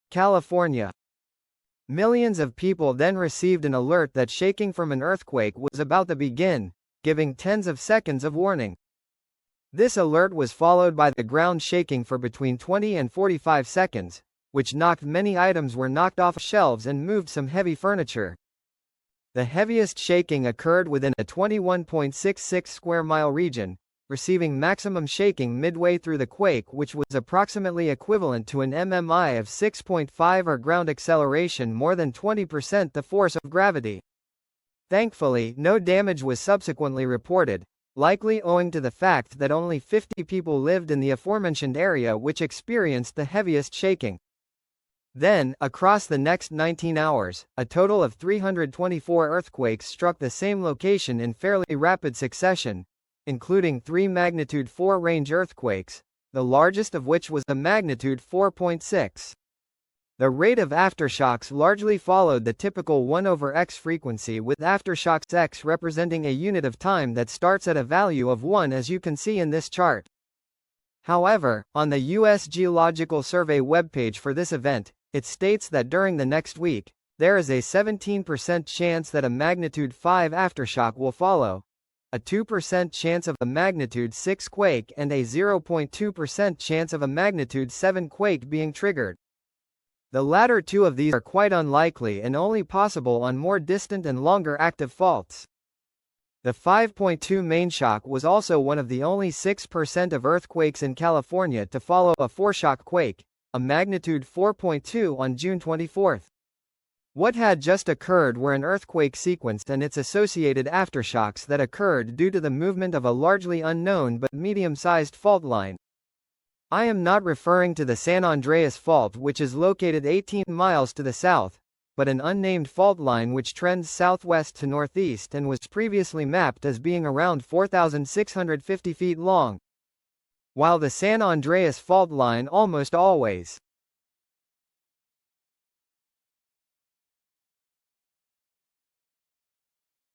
California. Millions of people then received an alert that shaking from an earthquake was about to begin, giving tens of seconds of warning. This alert was followed by the ground shaking for between 20 and 45 seconds, which knocked many items were knocked off shelves and moved some heavy furniture. The heaviest shaking occurred within a 21.66 square mile region, receiving maximum shaking midway through the quake, which was approximately equivalent to an MMI of 6.5 or ground acceleration more than 20% the force of gravity. Thankfully, no damage was subsequently reported, likely owing to the fact that only 50 people lived in the aforementioned area which experienced the heaviest shaking. Then, across the next 19 hours, a total of 324 earthquakes struck the same location in fairly rapid succession, including 3 magnitude 4 range earthquakes, the largest of which was a magnitude 4.6. The rate of aftershocks largely followed the typical 1/x frequency, with aftershocks x representing a unit of time that starts at a value of 1, as you can see in this chart. However, on the U.S. Geological Survey webpage for this event, it states that during the next week, there is a 17% chance that a magnitude 5 aftershock will follow, a 2% chance of a magnitude 6 quake, and a 0.2% chance of a magnitude 7 quake being triggered. The latter two of these are quite unlikely and only possible on more distant and longer active faults. The 5.2 main shock was also one of the only 6% of earthquakes in California to follow a foreshock quake, a magnitude 4.2 on June 24. What had just occurred were an earthquake sequence and its associated aftershocks that occurred due to the movement of a largely unknown but medium-sized fault line. I am not referring to the San Andreas Fault, which is located 18 miles to the south, but an unnamed fault line which trends southwest to northeast and was previously mapped as being around 4,650 feet long. While the San Andreas Fault line almost always